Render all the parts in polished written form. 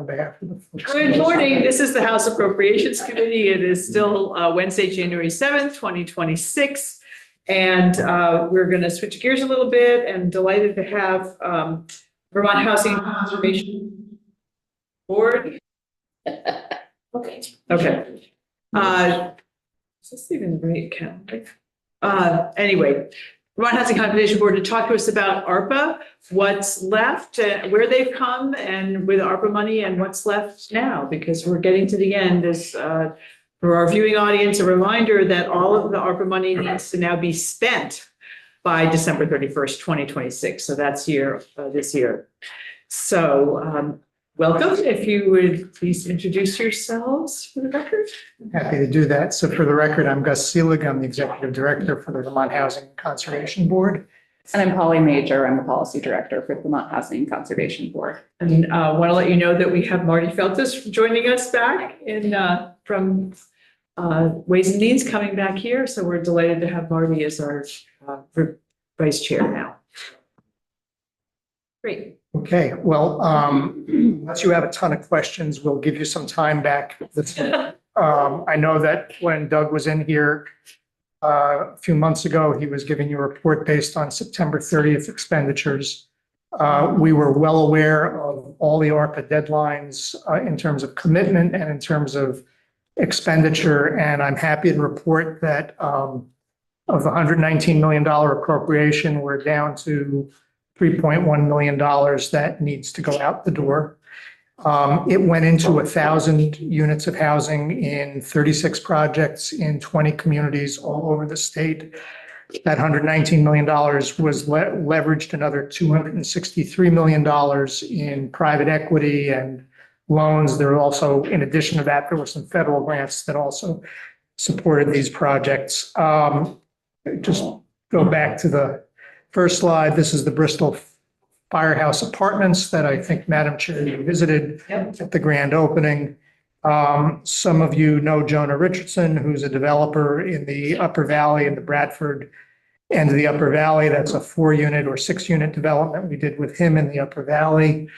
behalf of the folks. Good morning. This is the House Appropriations Committee. It is still Wednesday, January 7th, 2026. And we're going to switch gears a little bit, and delighted to have Vermont Housing and Conservation Board. Okay. Is this even the right calendar? Anyway, Vermont Housing Conservation Board to talk to us about ARPA, what's left, where they've come, and with ARPA money, and what's left now, because we're getting to the end. This, for our viewing audience, a reminder that all of the ARPA money needs to now be spent by December 31st, 2026. So that's this year. So welcome. If you would please introduce yourselves for the record. Happy to do that. So for the record, I'm Gus Seelig. I'm the Executive Director for the Vermont Housing and Conservation Board. And I'm Polly Major. I'm the Policy Director for the Vermont Housing and Conservation Board. And want to let you know that we have Marty Feltus joining us back from Ways and Means, coming back here. So we're delighted to have Marty as our Vice Chair now. Great. Okay, well, unless you have a ton of questions, we'll give you some time back. I know that when Doug was in here a few months ago, he was giving you a report based on September 30th expenditures. We were well aware of all the ARPA deadlines in terms of commitment and in terms of expenditure, and I'm happy to report that of the $119 million appropriation, we're down to $3.1 million that needs to go out the door. It went into 1,000 units of housing in 36 projects in 20 communities all over the state. That $119 million was leveraged another $263 million in private equity and loans. There were also, in addition to that, there were some federal grants that also supported these projects. Just go back to the first slide. This is the Bristol Firehouse Apartments that I think Madam Chair you visited at the grand opening. Some of you know Jonah Richardson, who's a developer in the Upper Valley, in the Bradford end of the Upper Valley. That's a 4-unit or 6-unit development we did with him in the Upper Valley.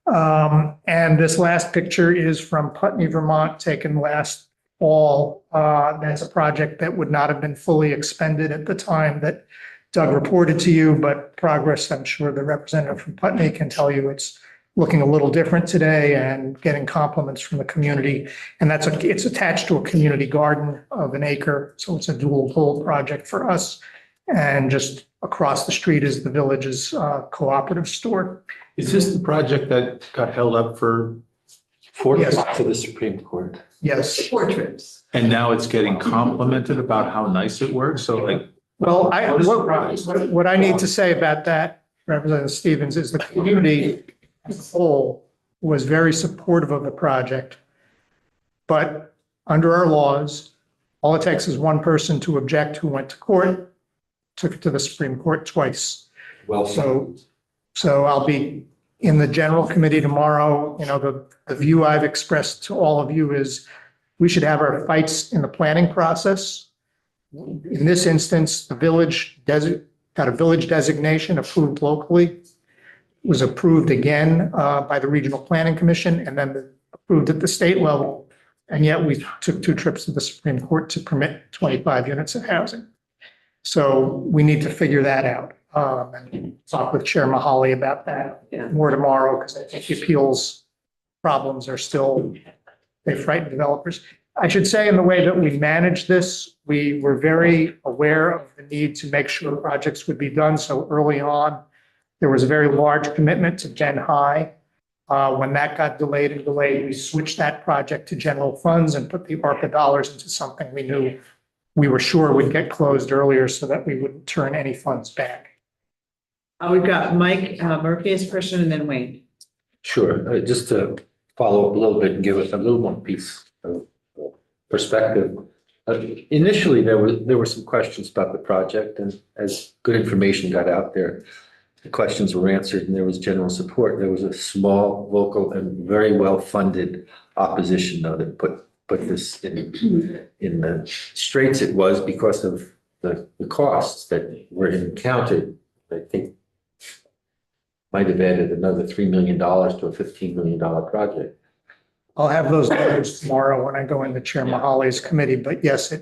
And this last picture is from Putney, Vermont, taken last fall. That's a project that would not have been fully expended at the time that Doug reported to you, but progress, I'm sure the representative from Putney can tell you, it's looking a little different today and getting compliments from the community. And it's attached to a community garden of an acre. So it's a dual goal project for us. And just across the street is the village's cooperative store. Is this the project that got held up for 4 trips to the Supreme Court? Yes. 4 trips. And now it's getting complimented about how nice it works. So like, Well, what I need to say about that, Representative Stevens, is the community as a whole was very supportive of the project. But under our laws, all it takes is one person to object who went to court, took it to the Supreme Court twice. well, So I'll be in the general committee tomorrow. You know, the view I've expressed to all of you is we should have our fights in the planning process. In this instance, the village got a village designation approved locally, was approved again by the Regional Planning Commission, and then approved at the state level. And yet we took 2 trips to the Supreme Court to permit 25 units of housing. So we need to figure that out. And talk with Chair Mahali about that more tomorrow, because I think the appeals problems are still, they frighten developers. I should say, in the way that we managed this, we were very aware of the need to make sure projects would be done. So early on, there was a very large commitment to Gen High. When that got delayed, we switched that project to general funds and put the ARPA dollars into something we were sure would get closed earlier so that we wouldn't turn any funds back. We've got Mike Murphy as person, and then Wayne. Sure. Just to follow up a little bit and give us a little more piece of perspective. Initially, there were some questions about the project, and as good information got out there, the questions were answered and there was general support. There was a small, vocal, and very well-funded opposition, though, that put this in the straits it was because of the costs that were encountered. I think might have added another $3 million to a $15 million project. I'll have those numbers tomorrow when I go into Chair Mahali's committee, but yes,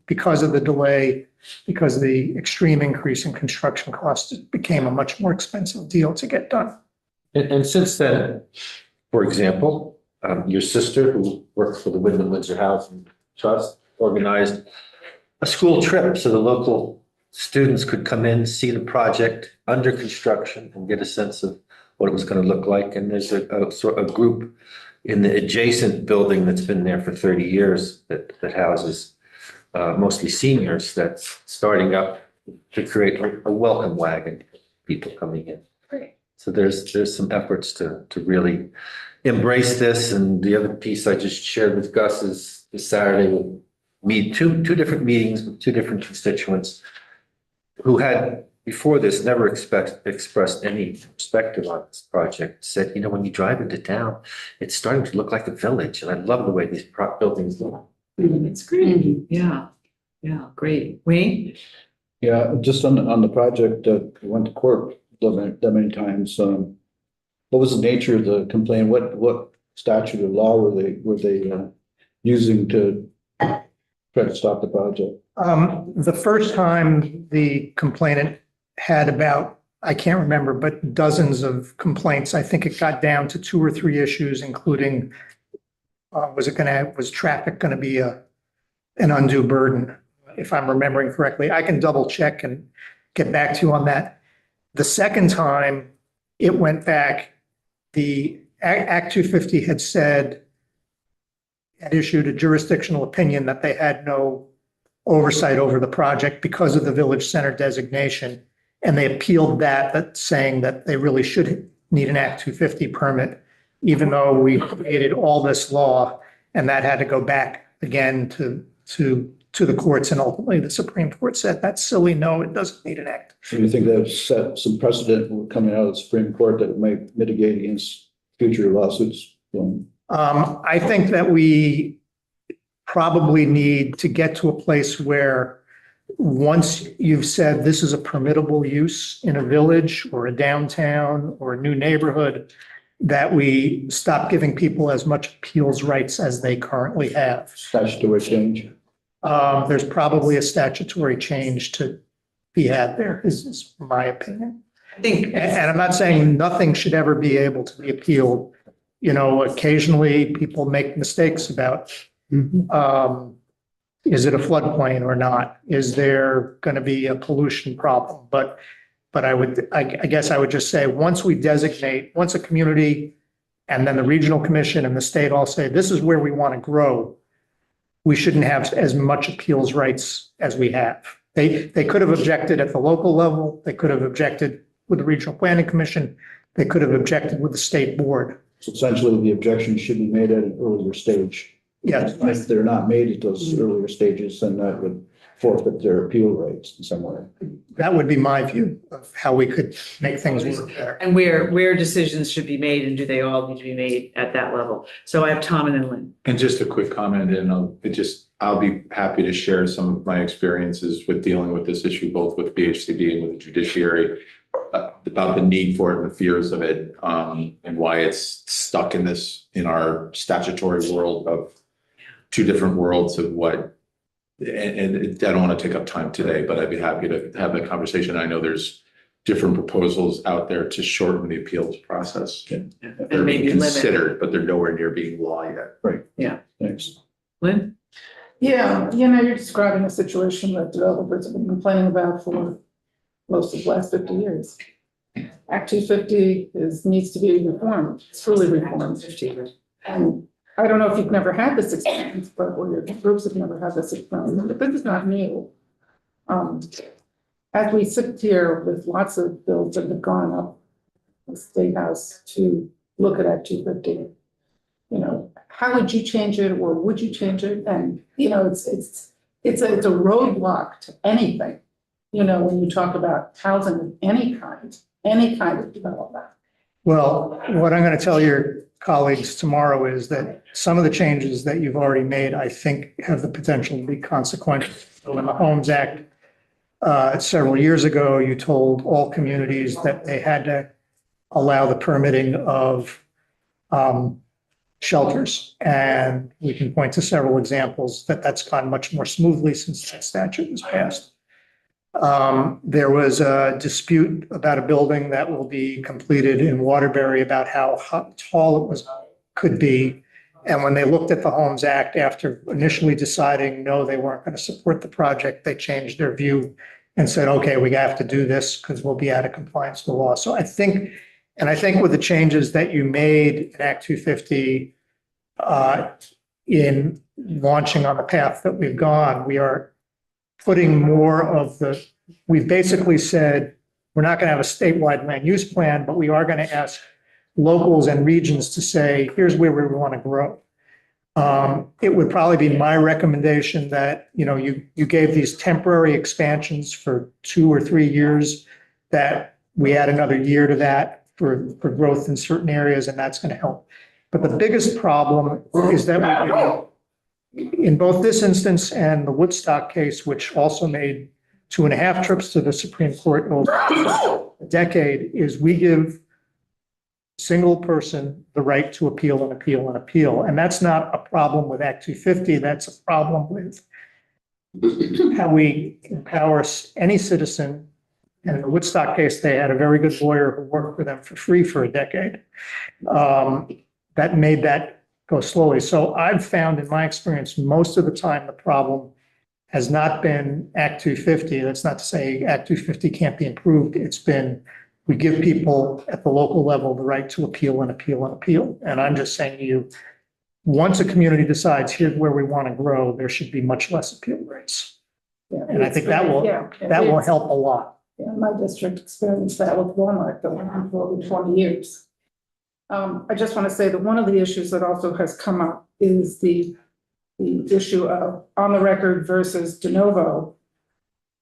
because of the delay, because of the extreme increase in construction costs, it became a much more expensive deal to get done. And since then, for example, your sister, who works for the Wyndham Windsor Housing Trust, organized a school trip so the local students could come in, see the project under construction and get a sense of what it was going to look like. And there's a group in the adjacent building that's been there for 30 years that houses mostly seniors, that's starting up to create a welcome wagon for people coming in. Great. So there's some efforts to really embrace this. And the other piece I just shared with Gus is this Saturday we'll meet two different meetings with two different constituents who had before this never expressed any perspective on this project. Said, you know, when you drive into town, it's starting to look like a village, and I love the way these buildings look. It's great. Yeah. Yeah, great. Wayne? Yeah, just on the project, went to court that many times. What was the nature of the complaint? What statute of law were they using to try to stop the project? The first time the complainant had about, I can't remember, but dozens of complaints. I think it got down to 2 or 3 issues, including, was traffic going to be an undue burden? If I'm remembering correctly, I can double check and get back to you on that. The second time it went back, the Act 250 had issued a jurisdictional opinion that they had no oversight over the project because of the village center designation. And they appealed that saying that they really should need an Act 250 permit, even though we created all this law, and that had to go back again to the courts. And ultimately the Supreme Court said, that's silly. No, it doesn't need an act. So you think that set some precedent coming out of the Supreme Court that might mitigate against future lawsuits? I think that we probably need to get to a place where once you've said this is a permittable use in a village or a downtown or a new neighborhood, that we stop giving people as much appeals rights as they currently have. Statutory change? There's probably a statutory change to be had there, is my opinion. I think, And I'm not saying nothing should ever be able to be appealed. You know, occasionally people make mistakes about, is it a floodplain or not? Is there going to be a pollution problem? But I guess I would just say, once a community and then the regional commission and the state all say, this is where we want to grow, we shouldn't have as much appeals rights as we have. They could have objected at the local level. They could have objected with the regional planning commission. They could have objected with the state board. So essentially, the objection should be made at an earlier stage. Yes. If they're not made at those earlier stages, then that would forfeit their appeal rights in some way. That would be my view of how we could make things work there. and where decisions should be made, and do they all need to be made at that level? So I have Tom and then Lynn. And just a quick comment, and I'll be happy to share some of my experiences with dealing with this issue, both with BHCD and with the judiciary, about the need for it and the fears of it, and why it's stuck in our statutory world of 2 different worlds of what. And I don't want to take up time today, but I'd be happy to have that conversation. I know there's different proposals out there to shorten the appeals process. They're And being maybe limit. considered, but they're nowhere near being law yet. Thanks. Lynn? Yeah, you're describing a situation that developers have been complaining about for most of the last 50 years. Act 250 needs to be reformed, it's truly reformed. And I don't know if you've never had this experience, or your groups have never had this experience, but this is not new. As we sit here with lots of bills that have gone up the State House to look at Act 250, how would you change it, or would you change it? And, it's a roadblock to anything, when you talk about housing of any kind of development. Well, what I'm going to tell your colleagues tomorrow is that some of the changes that you've already made, I think, have the potential to be consequential. So in the Homes Act, several years ago, you told all communities that they had to allow the permitting of shelters. And we can point to several examples that that's gone much more smoothly since that statute was passed. There was a dispute about a building that will be completed in Waterbury about how tall it could be. And when they looked at the Homes Act, after initially deciding, no, they weren't going to support the project, they changed their view and said, okay, we have to do this because we'll be out of compliance with the law. So I think with the changes that you made in Act 250, in launching on the path that we've gone, we are putting more of we've basically said, we're not going to have a statewide land use plan, but we are going to ask locals and regions to say, here's where we want to grow. It would probably be my recommendation that, you gave these temporary expansions for 2 or 3 years, that we add another year to that for growth in certain areas, and that's going to help. But the biggest problem is that in both this instance and the Woodstock case, which also made 2.5 trips to the Supreme Court over a decade, is we give single person the right to appeal and appeal and appeal. And that's not a problem with Act 250. That's a problem with how we empower any citizen. And in the Woodstock case, they had a very good lawyer who worked for them for free for a decade. That made that go slowly. So I've found in my experience, most of the time, the problem has not been Act 250. That's not to say Act 250 can't be improved. It's been, we give people at the local level the right to appeal and appeal and appeal. And I'm just saying to you, once a community decides here's where we want to grow, there should be much less appeal rates. Yeah, And I think that will help a lot. Yeah, my district experienced that with Walmart that went on for over 20 years. I just want to say that one of the issues that also has come up is the issue of on the record versus de novo.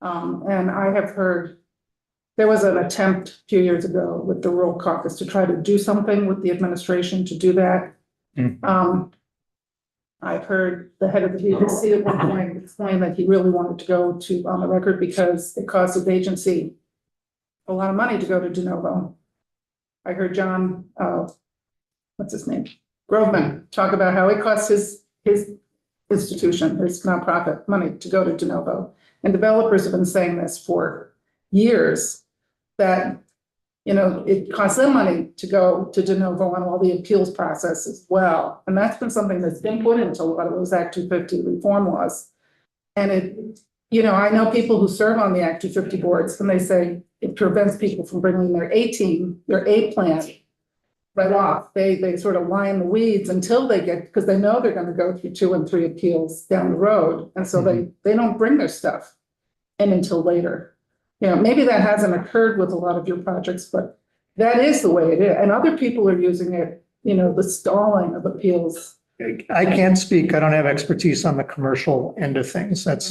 And I have heard there was an attempt a few years ago with the Rural Caucus to try to do something with the administration to do that. I've heard the head of the BBC at one point explain that he really wanted to go to on the record because it cost his agency a lot of money to go to de novo. I heard John, what's his name? Groveman talk about how it costs his institution, his nonprofit money to go to de novo. And developers have been saying this for years, that, it costs them money to go to de novo on all the appeals process as well. And that's been something that's been put into a lot of those Act 250 reform laws. And I know people who serve on the Act 250 boards, and they say it prevents people from bringing their A plan right off. They sort of lie in the weeds until they get, because they know they're going to go through 2 and 3 appeals down the road. And so they don't bring their stuff in until later. Maybe that hasn't occurred with a lot of your projects, but that is the way it is. And other people are using it, the stalling of appeals. I can't speak. I don't have expertise on the commercial end of things. What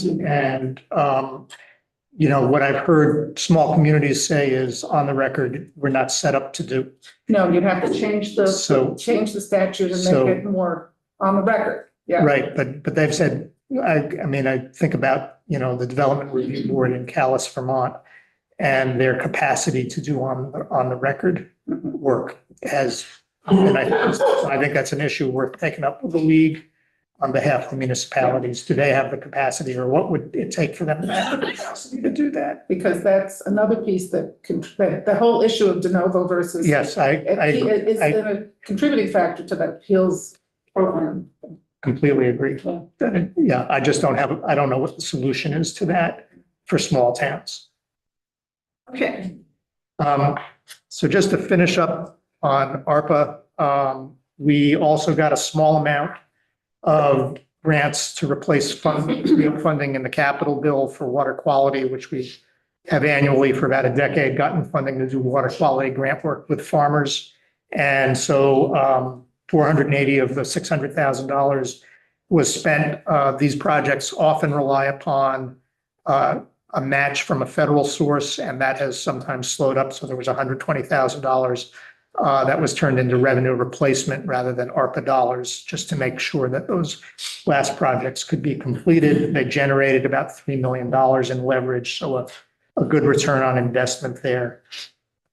I've heard small communities say is on the record, we're not set up to do. No, you'd have to change the statute and make it more on the record. Yeah. Right. But they've said, I think about, the Development Review Board in Calais, Vermont, and their capacity to do on the record work and I think that's an issue worth taking up with the league on behalf of the municipalities. Do they have the capacity, or what would it take for them to have the capacity to do that? Because that's another piece that the whole issue of de novo versus. Yes, it's a contributing factor to that appeals program. Completely agree. Yeah, I just I don't know what the solution is to that for small towns. Okay. So just to finish up on ARPA, we also got a small amount of grants to replace funding in the capital bill for water quality, which we have annually for about a decade gotten funding to do water quality grant work with farmers. And so 480 of the $600,000 was spent. These projects often rely upon a match from a federal source, and that has sometimes slowed up. So there was $120,000 that was turned into revenue replacement rather than ARPA dollars, just to make sure that those last projects could be completed. They generated about $3 million in leverage, so a good return on investment there.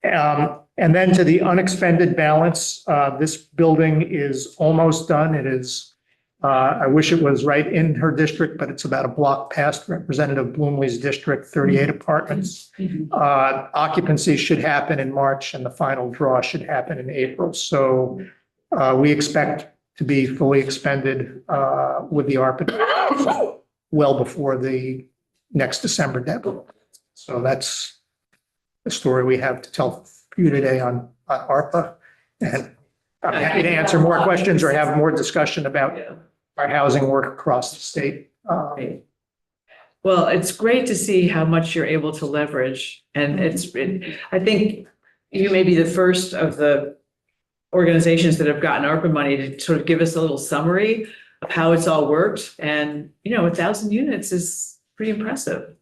And And then to the unexpended balance, this building is almost done. It is, I wish it was right in her district, but it's about a block past Representative Bloomley's district, 38 apartments. Occupancy should happen in March and the final draw should happen in April. So we expect to be fully expended with the ARPA well before the next December deadline. So that's the story we have to tell you today on ARPA. And I'm happy to answer more questions or have more discussion about our housing work across the state. Well, it's great to see how much you're able to leverage. And I think you may be the first of the organizations that have gotten ARPA money to sort of give us a little summary of how it's all worked. And, 1,000 units is pretty impressive,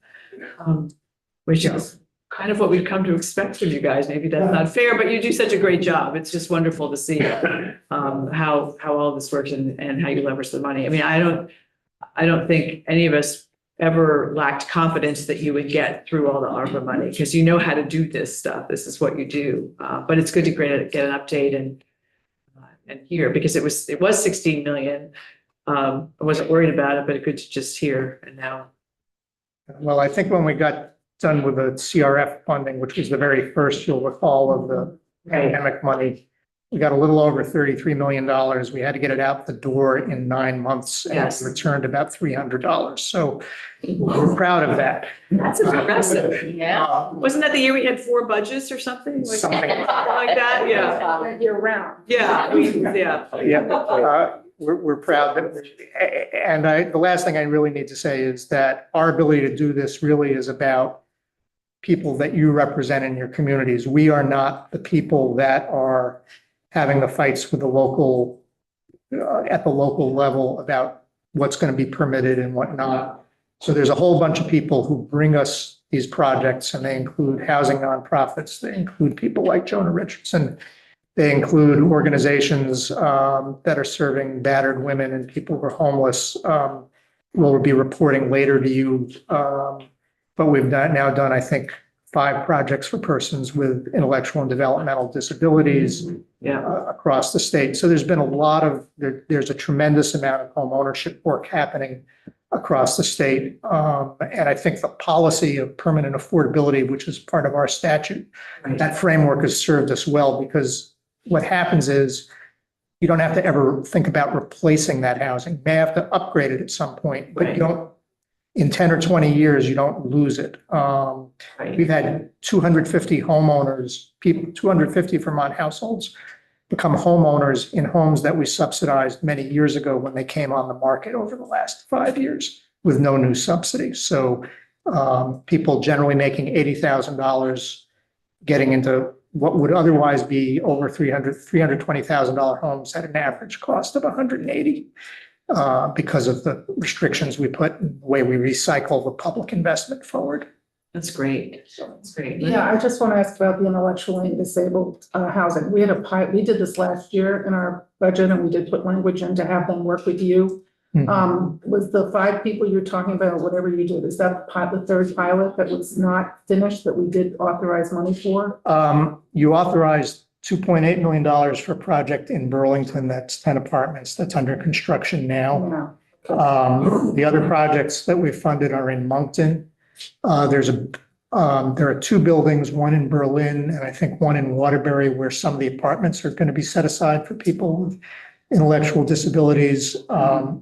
which is kind of what we've come to expect from you guys. Maybe that's not fair, but you do such a great job. It's just wonderful to see how all this works and how you leverage the money. I mean, I don't think any of us ever lacked confidence that you would get through all the ARPA money because you know how to do this stuff. This is what you do. But it's good to get an update and hear because it was 16 million. I wasn't worried about it, but good to just hear and now. Well, I think when we got done with the CRF funding, which was the very first, you'll recall, of the pandemic money, we got a little over $33 million. We had to get it out the door in 9 months and returned about $300. So we're proud of that. That's impressive. Yeah. Wasn't that the year we had 4 budgets or something? Something like that? Yeah. Year round. Yeah. We're proud that, and the last thing I really need to say is that our ability to do this really is about people that you represent in your communities. We are not the people that are having the fights with the local, at the local level about what's going to be permitted and what not. So there's a whole bunch of people who bring us these projects, and they include housing nonprofits. They include people like Jonah Richardson. They include organizations that are serving battered women and people who are homeless. We'll be reporting later to you. But we've now done, I think, 5 projects for persons with intellectual and developmental disabilities across the state. So there's been there's a tremendous amount of home ownership work happening across the state. And I think the policy of permanent affordability, which is part of our statute, that framework has served us well because what happens is you don't have to ever think about replacing that housing. You may have to upgrade it at some point, but you don't, in 10 or 20 years, you don't lose it. We've had 250 homeowners, 250 Vermont households become homeowners in homes that we subsidized many years ago when they came on the market over the last 5 years with no new subsidy. So people generally making $80,000 getting into what would otherwise be over $320,000 homes at an average cost of $180,000 because of the restrictions we put and the way we recycle the public investment forward. That's great. That's great. Yeah, I just want to ask about the intellectually disabled housing. We did this last year in our budget, and we did put language in to have them work with you. Was the 5 people you're talking about, whatever you did, is that the third pilot that was not finished that we did authorize money for? You authorized $2.8 million for a project in Burlington. That's 10 apartments that's under construction now. The other projects that we've funded are in Moncton. There are 2 buildings, one in Berlin and I think one in Waterbury, where some of the apartments are going to be set aside for people with intellectual disabilities.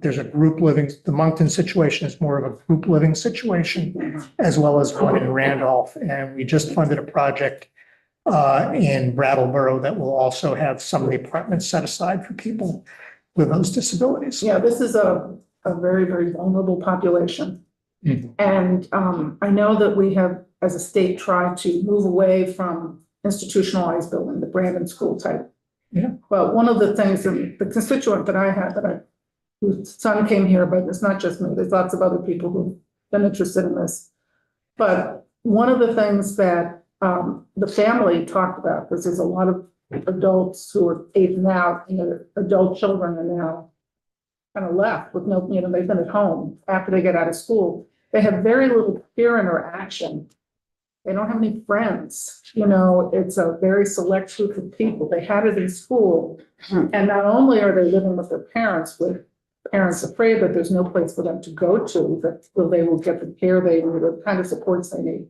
There's a group living, the Moncton situation is more of a group living situation, as well as one in Randolph. And we just funded a project in Brattleboro that will also have some of the apartments set aside for people with those disabilities. Yeah, this is a very, very vulnerable population. And I know that we have, as a state, tried to move away from institutionalized building, the Brandon School type. But one of the things, and the constituent that I had, whose son came here, but it's not just me, there's lots of other people who've been interested in this. But one of the things that the family talked about, because there's a lot of adults who are aging out, adult children are now kind of left with no, they've been at home after they get out of school. They have very little peer interaction They don't have any friends, you know, it's a very select group of people. They had it in school. And not only are they living with their parents, with parents afraid that there's no place for them to go to, that they will get the care they need, or the kind of supports they need.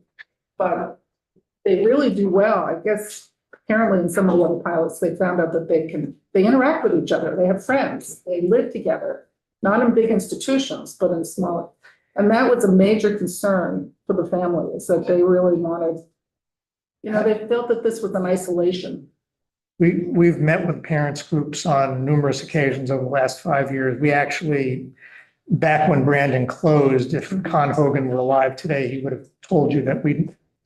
But they really do well. I guess apparently in some of the other pilots, they found out that they interact with each other. They have friends. They live together, not in big institutions, but in small. And that was a major concern for the family, is that they really wanted, you know, they felt that this was an isolation. We've met with parents groups on numerous occasions over the last 5 years. We actually, back when Brandon closed, if Con Hogan were alive today, he would have told you that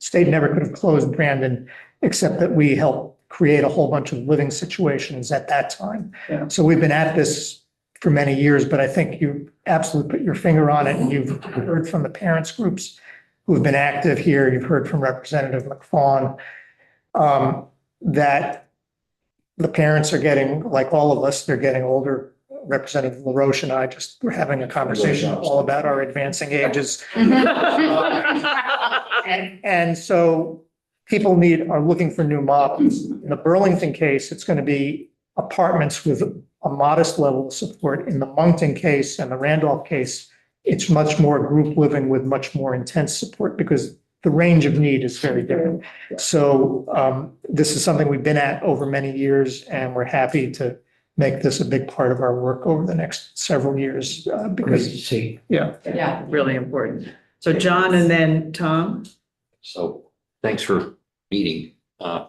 state never could have closed Brandon, except that we helped create a whole bunch of living situations at that time. Yeah. So we've been at this for many years, but I think you absolutely put your finger on it, and you've heard from the parents groups who've been active here. You've heard from Representative McFawn, that the parents are getting, like all of us, they're getting older. Representative LaRoche and I just were having a conversation all about our advancing ages. And so people are looking for new models. In the Burlington case, it's going to be apartments with a modest level of support. In the Moncton case and the Randolph case, it's much more group living with much more intense support, because the range of need is very different. So this is something we've been at over many years, and we're happy to make this a big part of our work over the next several years, because, yeah. Yeah. Really important. So John and then Tom. So thanks for meeting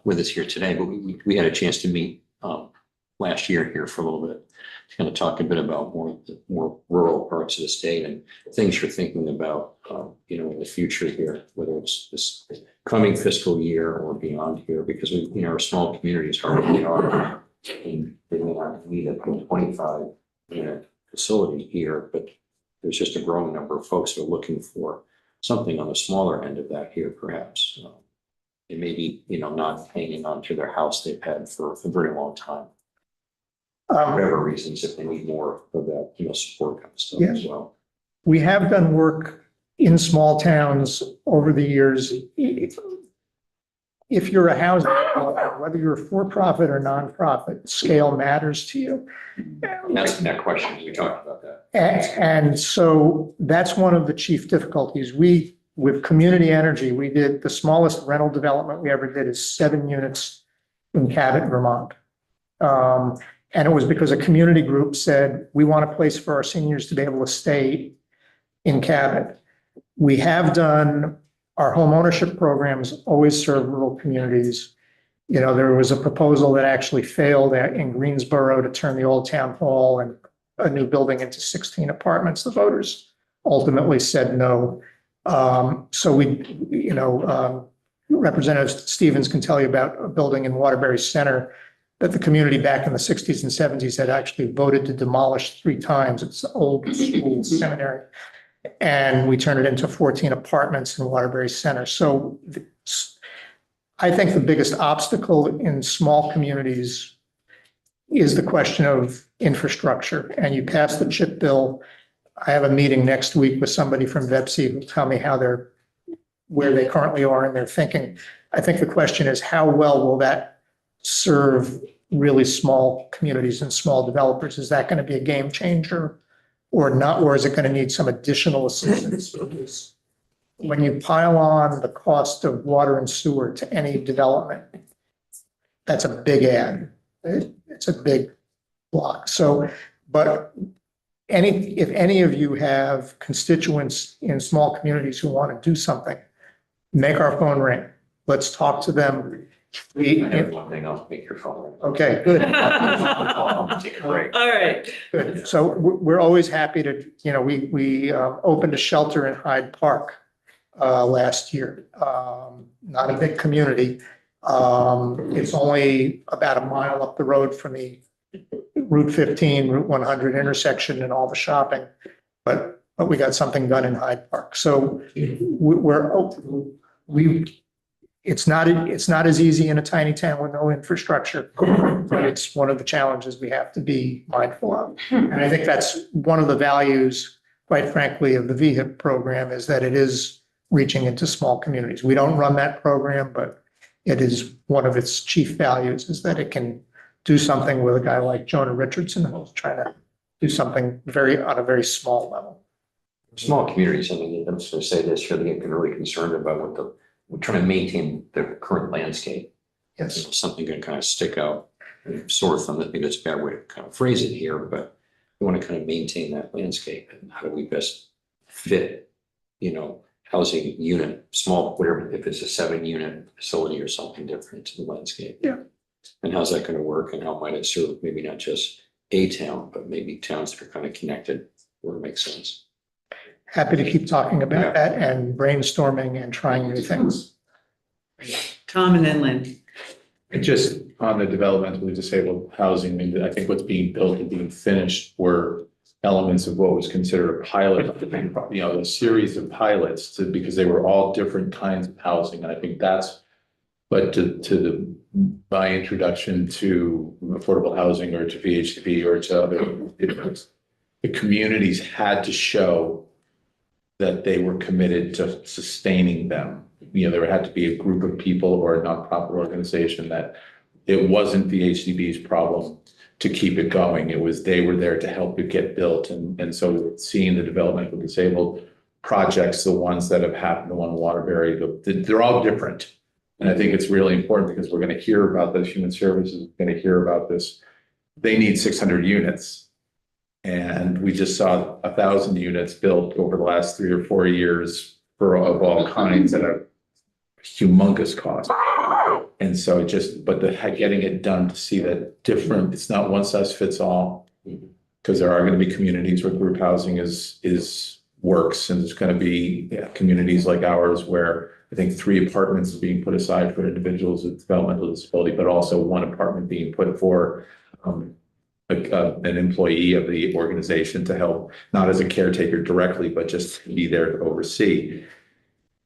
with us here today, but we had a chance to meet last year here for a little bit, to kind of talk a bit about more rural parts of the state and things you're thinking about, you know, in the future here, whether it's this coming fiscal year or beyond here, because we, you know, our small communities hardly are, and they may not need a 25-unit facility here, but there's just a growing number of folks who are looking for something on the smaller end of that here, perhaps. They may be, you know, not hanging on to their house they've had for a very long time. Whatever reasons, if they need more of that, you know, support kind of stuff as well. We have done work in small towns over the years. If you're a housing developer, whether you're for-profit or nonprofit, scale matters to you. And that's that question, we talked about that. And so that's one of the chief difficulties. With community energy, we did the smallest rental development we ever did is 7 units in Cabot, Vermont. And it was because a community group said, we want a place for our seniors to be able to stay in Cabot. We have done, our home ownership programs always serve rural communities. You know, there was a proposal that actually failed in Greensboro to turn the old town hall and a new building into 16 apartments. The voters ultimately said no. So Representative Stevens can tell you about a building in Waterbury Center that the community back in the 60s and 70s had actually voted to demolish 3 times. It's an old school seminary. And we turned it into 14 apartments in Waterbury Center. So I think the biggest obstacle in small communities is the question of infrastructure. And you pass the CHIP bill. I have a meeting next week with somebody from VEPSI who will tell me where they currently are in their thinking. I think the question is, how well will that serve really small communities and small developers? Is that going to be a game changer or not? Or is it going to need some additional assistance? Because when you pile on the cost of water and sewer to any development, that's a big add. It's a big block. So, but if any of you have constituents in small communities who want to do something, make our phone ring. Let's talk to them. I have one thing, I'll make your phone ring. Okay, good. Take a break. All right. Good. So we're always happy to, you know, we opened a shelter in Hyde Park last year. Not a big community. It's only about a mile up the road from the Route 15, Route 100 intersection and all the shopping. But we got something done in Hyde Park. So it's not as easy in a tiny town with no infrastructure, but it's one of the challenges we have to be mindful of. And I think that's one of the values, quite frankly, of the VHIP program, is that it is reaching into small communities. We don't run that program, but it is one of its chief values is that it can do something with a guy like Jonah Richardson, who's trying to do something on a very small level. Small communities, I mean, I'm just gonna say this, here, they get really concerned about we're trying to maintain the current landscape. Yes. Something can kind of stick out, sore thumb, I think that's a bad way to kind of phrase it here, but we want to kind of maintain that landscape, and how do we best fit, housing unit, small, whatever, if it's a 7-unit facility or something different to the landscape. Yeah. And how's that going to work, and how might it serve maybe not just a town, but maybe towns that are kind of connected where it makes sense. Happy to keep talking about that and brainstorming and trying new things. Tom and then Lynn. And just on the developmentally disabled housing, I mean, I think what's being built and being finished were elements of what was considered a pilot, a series of pilots because they were all different kinds of housing. And I think but my introduction to affordable housing or to VHCP or to other, the communities had to show that they were committed to sustaining them. There had to be a group of people or a nonprofit organization that it wasn't the HDB's problem to keep it going. They were there to help it get built. And so seeing the developmental disabled projects, the ones that have happened, the one in Waterbury, they're all different. And I think it's really important because we're going to hear about this, Human Services is going to hear about this. They need 600 units. And we just saw 1,000 units built over the last 3 or 4 years of all kinds at a humongous cost. And so getting it done to see that it's not one size fits all, because there are going to be communities where group housing works, and there's going to be communities like ours where I think 3 apartments are being put aside for individuals with developmental disability, but also 1 apartment being put for an employee of the organization to help, not as a caretaker directly, but just be there to oversee.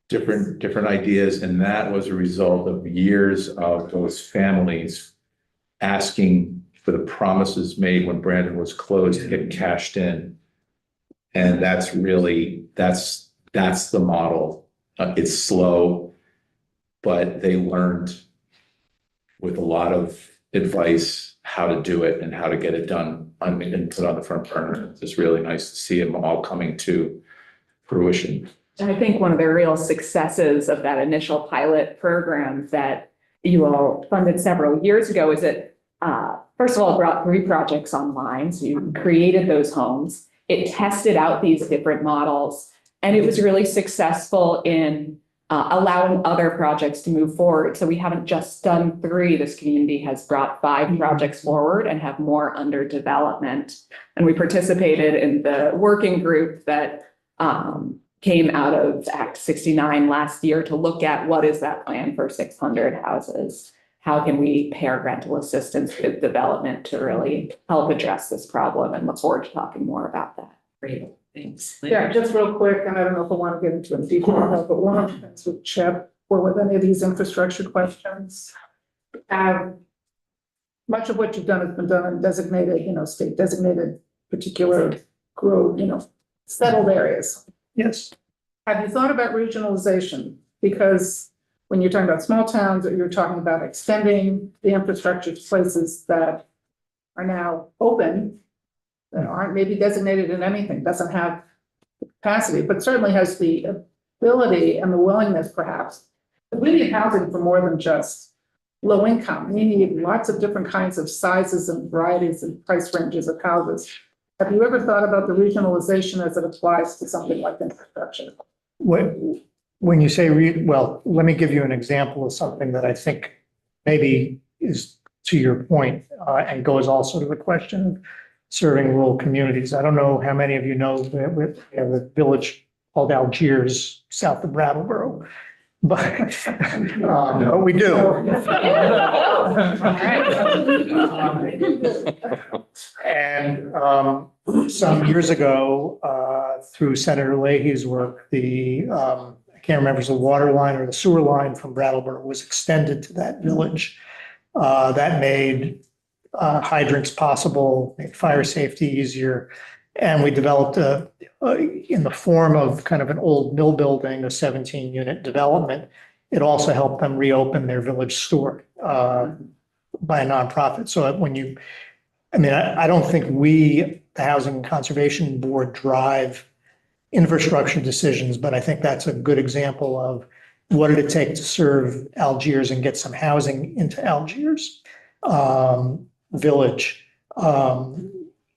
Different ideas, and that was a result of years of those families asking for the promises made when Brandon was closed to get cashed in. And that's the model. It's slow, but they learned with a lot of advice how to do it and how to get it done and put on the front burner. It's really nice to see them all coming to fruition. And I think one of the real successes of that initial pilot program that you all funded several years ago is that, first of all, brought 3 projects online. So you created those homes. It tested out these different models, and it was really successful in allowing other projects to move forward. So we haven't just done 3. This community has brought 5 projects forward and have more under development. And we participated in the working group that came out of Act 69 last year to look at what is that plan for 600 houses? How can we pair rental assistance with development to really help address this problem, and look forward to talking more about that. Great, thanks. Yeah, just real quick, and I don't know if I want to get into it in detail, but one of the things with CHIP or with any of these infrastructure questions, much of what you've done has been done in designated, state designated particular growth, settled areas. Yes. Have you thought about regionalization? Because when you're talking about small towns, or you're talking about extending the infrastructure to places that are now open, that aren't maybe designated in anything, doesn't have the capacity, but certainly has the ability and the willingness perhaps. We need housing for more than just low income. We need lots of different kinds of sizes and varieties and price ranges of houses. Have you ever thought about the regionalization as it applies to something like infrastructure? When you say, well, let me give you an example of something that I think maybe is to your point, and goes also to the question of serving rural communities. I don't know how many of you know that we have a village called Algiers, south of Brattleboro, but we do. And some years ago, through Senator Leahy's work, I can't remember if it was the water line or the sewer line from Brattleboro was extended to that village. That made hydrants possible, made fire safety easier. And we developed in the form of kind of an old mill building, a 17-unit development. It also helped them reopen their village store by a nonprofit. So I don't think we, the Housing and Conservation Board, drive infrastructure decisions, but I think that's a good example of what did it take to serve Algiers and get some housing into Algiers village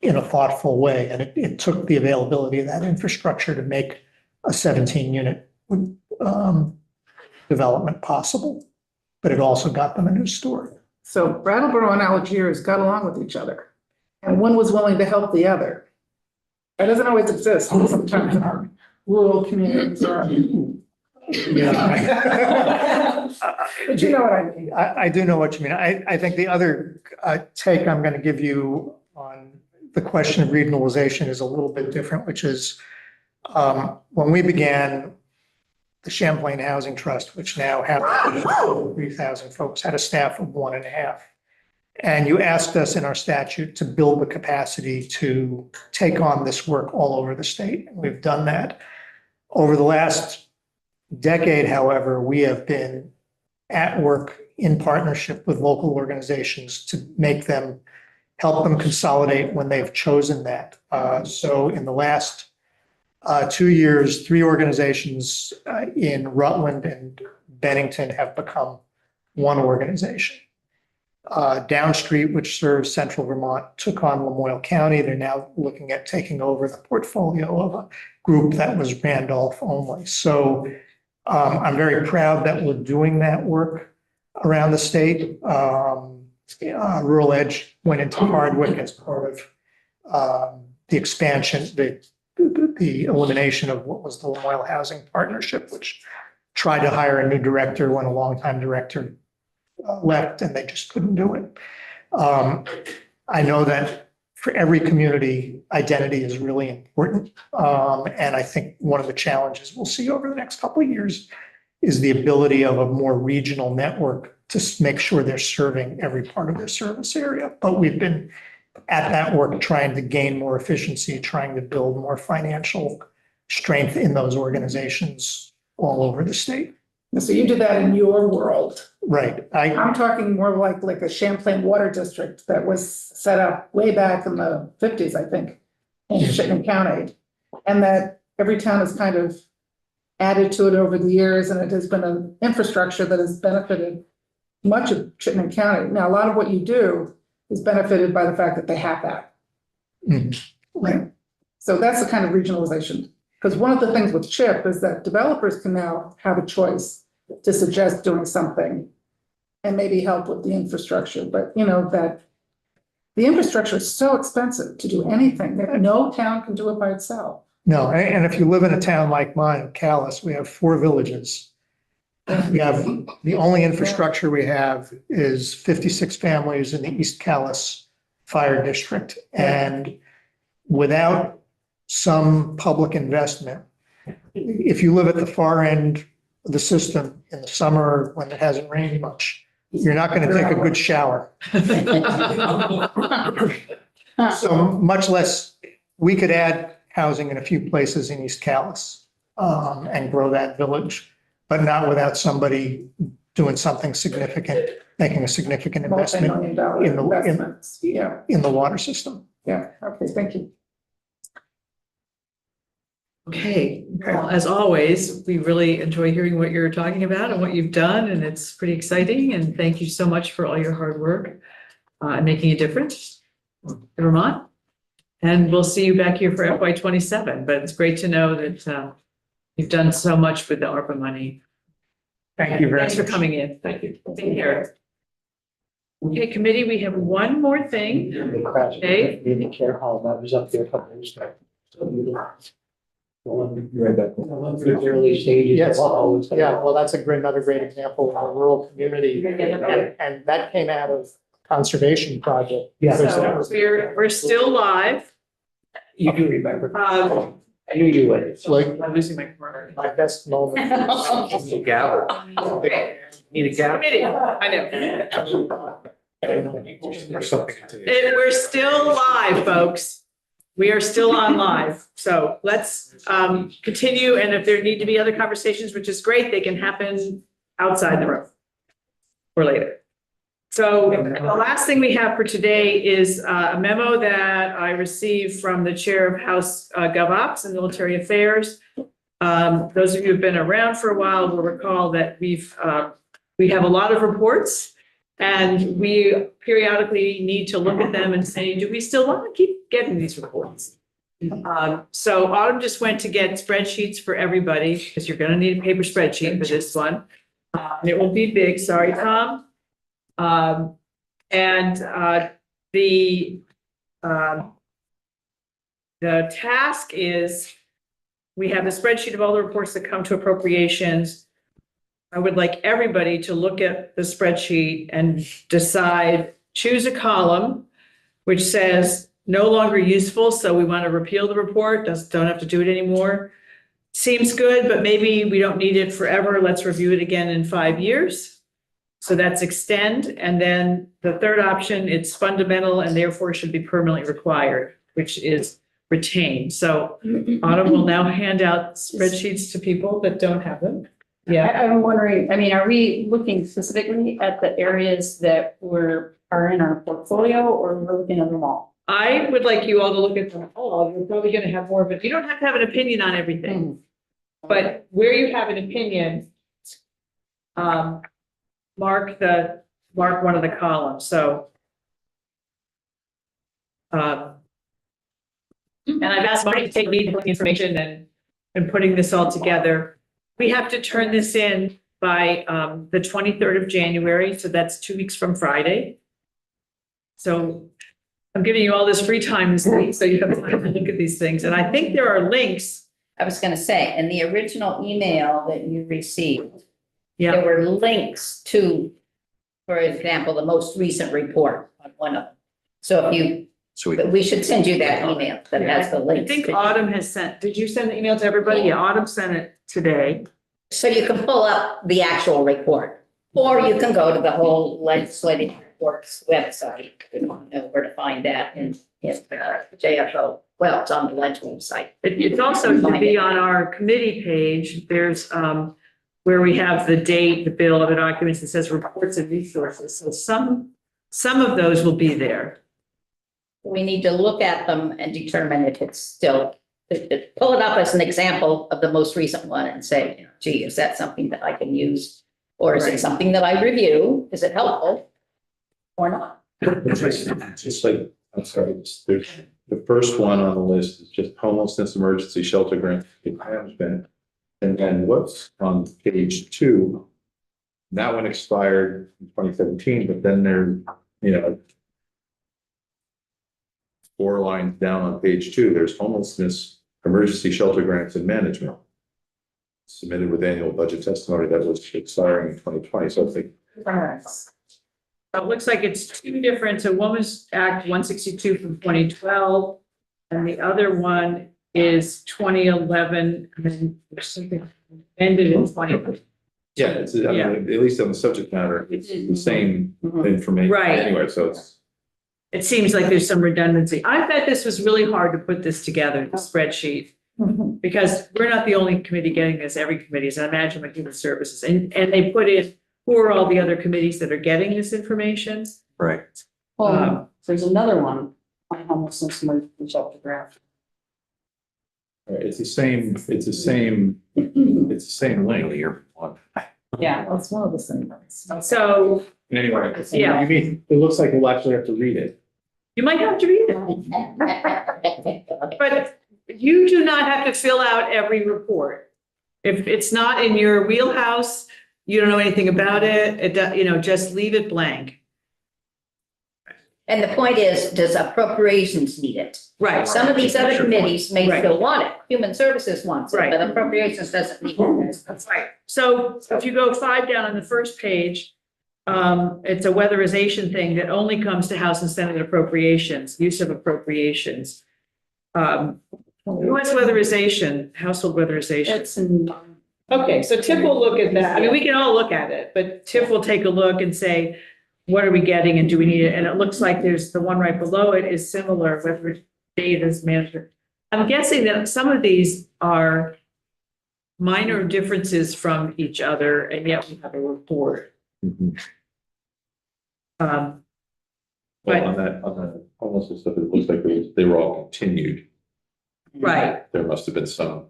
in a thoughtful way. And it took the availability of that infrastructure to make a 17-unit development possible, but it also got them a new store. So Brattleboro and Algiers got along with each other, and one was willing to help the other. That doesn't always exist sometimes in our rural communities or. Yeah. But you know what I mean. I do know what you mean. I think the other take I'm going to give you on the question of regionalization is a little bit different, which is when we began the Champlain Housing Trust, which now has 3,000 folks, had a staff of 1.5. And you asked us in our statute to build the capacity to take on this work all over the state. And we've done that. Over the last decade, however, we have been at work in partnership with local organizations to help them consolidate when they've chosen that. So in the last 2 years, 3 organizations in Rutland and Bennington have become one organization. Downstreet, which serves central Vermont, took on Lamoille County. They're now looking at taking over the portfolio of a group that was Randolph only. So I'm very proud that we're doing that work around the state. Rural Edge went into Hardwick as part of the expansion, the elimination of what was the Lamoille Housing Partnership, which tried to hire a new director when a longtime director left, and they just couldn't do it. I know that for every community, identity is really important. And I think one of the challenges we'll see over the next couple of years is the ability of a more regional network to make sure they're serving every part of their service area. But we've been at that work trying to gain more efficiency, trying to build more financial strength in those organizations all over the state. So you did that in your world. Right. I'm talking more like a Champlain Water District that was set up way back in the 50s, I think, in Chittenden County. And that every town has kind of added to it over the years, and it has been an infrastructure that has benefited much of Chittenden County. Now, a lot of what you do is benefited by the fact that they have that. Right. So that's the kind of regionalization. Because one of the things with CHIP is that developers can now have a choice to suggest doing something and maybe help with the infrastructure. But you know that the infrastructure is so expensive to do anything that no town can do it by itself. No, and if you live in a town like mine, Calais, we have 4 villages. We have, the only infrastructure we have is 56 families in the East Calais Fire District. And without some public investment, if you live at the far end of the system in the summer when it hasn't rained much, you're not going to take a good shower. So much less, we could add housing in a few places in East Calais and grow that village, but not without somebody doing something significant, making a significant investment Multi-million-dollar in the investments. Yeah, in the water system. yeah. Okay, thank you. Okay, well, as always, we really enjoy hearing what you're talking about and what you've done, and it's pretty exciting. And thank you so much for all your hard work and making a difference in Vermont. And we'll see you back here for FY27, but it's great to know that you've done so much with the ARPA money. Thank you very much. Thanks for coming in. Thank you. Take care. Okay, committee, we have one more thing. Dave? In the care hall, that was up there a couple years ago. Right back. The early stages. Yes. Of Yeah, well, that's another great example of a rural community. And that came out of conservation project. Yeah. So we're still live. You do remember. Um, I knew you would. Like I'm losing my camera. my best moment. Gavel. Okay. Need a gavel? Committee, I know. Or something. We're still live, folks. We are still on live, so let's continue, and if there need to be other conversations, which is great, they can happen outside the room or later. So the last thing we have for today is a memo that I received from the Chair of House GovOps and Military Affairs. Those of you who've been around for a while will recall that we have a lot of reports, and we periodically need to look at them and say, do we still want to keep getting these reports? So Autumn just went to get spreadsheets for everybody, because you're gonna need a paper spreadsheet for this one. And it won't be big, sorry, Tom. The task is, we have a spreadsheet of all the reports that come to appropriations. I would like everybody to look at the spreadsheet and decide, choose a column which says no longer useful, so we want to repeal the report, don't have to do it anymore. Seems good, but maybe we don't need it forever. Let's review it again in 5 years. So that's extend. And then the third option, it's fundamental and therefore should be permanently required, which is retain. So Autumn will now hand out spreadsheets to people that don't have them. Yeah. I'm wondering, I mean, are we looking specifically at the areas that are in our portfolio, or we're looking at them all? I would like you all to look at them all. You're probably going to have more of it. You don't have to have an opinion on everything, but where you have an opinion, mark one of the columns. So, and I've asked Marty to take lead with the information and putting this all together. We have to turn this in by the 23rd of January, so that's 2 weeks from Friday. So I'm giving you all this free time this week, so you have time to look at these things. And I think there are links. I was gonna say, in the original email that you received, Yeah, there were links to, for example, the most recent report on one of them. So if you, So but we should send you that email that has the I links. think Autumn has sent, did you send the email to everybody? Yeah, Autumn sent it today. So you can pull up the actual report, or you can go to the whole legislative reports website. If you want to know where to find that in JFO. Well, it's on the ledge website. It's also to be on our committee page. There's where we have the date, the bill, the documents, it says reports and resources. So some of those will be there. We need to look at them and determine if it's still, pull it up as an example of the most recent one and say, gee, is that something that I can use? Or is it something that I review? Is it helpful or not? Just like, I'm sorry, there's, the first one on the list is just homelessness emergency shelter grant management. And then what's on page 2, that one expired in 2017, but then there, 4 lines down on page 2, there's homelessness emergency shelter grants and management. Submitted with annual budget testimony that was expiring in 2020. So I think It looks like it's 2 different. So one was Act 162 from 2012, and the other one is 2011, and then there's something ended in 20. yeah, it's, I mean, at least on the subject matter, it's the same information Right. anyway. So it's. It seems like there's some redundancy. I bet this was really hard to put this together, the spreadsheet, because we're not the only committee getting this. Every committee is, I imagine, like Human Services, and they put in who are all the other committees that are getting this information. right. There's another one on homelessness emergency shelter grant. It's the same link. Earlier one. Yeah, that's one of the same ones. So Anyway, Yeah. you mean, it looks like we'll actually have to read it. you might have to read it, but you do not have to fill out every report. If it's not in your wheelhouse, you don't know anything about it, just leave it blank. And the point is, does appropriations need it? Right. Some of these other committees may Right. still want it. Human Services wants it, Right. but appropriations doesn't need it. That's right. So if you go 5 down on the first page, it's a weatherization thing that only comes to House and Senate appropriations, use of appropriations. Who has weatherization, household weatherization? It's in. Okay, so Tiff will look at that. I mean, we can all look at it, but Tiff will take a look and say, what are we getting and do we need it? And it looks like there's the one right below it is similar, Dave as manager. I'm guessing that some of these are minor differences from each other, and yet we have a report. Mhm. Um, Well, on that homelessness stuff, it looks like they were all continued. right, There must have been some,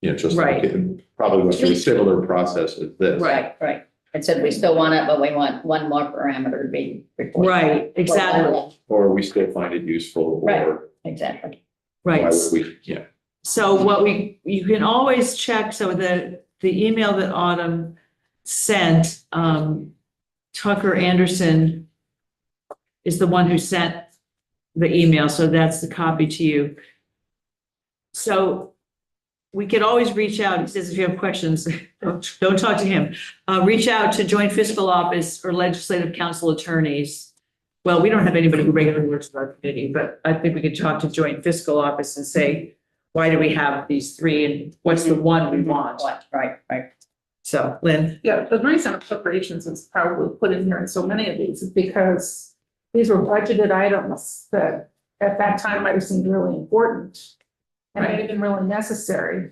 just Right. like, probably went through a similar process as this. Right. Right. It said we still want it, but we want one more parameter to be reported. right, exactly, Or we still find it useful, Right. or Exactly. why right. would we, yeah. So you can always check, so the email that Autumn sent, Tucker Anderson is the one who sent the email, so that's the copy to you. So we could always reach out, he says, if you have questions, don't talk to him. Reach out to Joint Fiscal Office or Legislative Council attorneys. Well, we don't have anybody who regularly works with our committee, but I think we could talk to Joint Fiscal Office and say, why do we have these three and what's the one we want? Right. So, Lynn, Yeah, the reason appropriations is probably put in here in so many of these is because these were budgeted items that at that time might have seemed really important and may have been really necessary.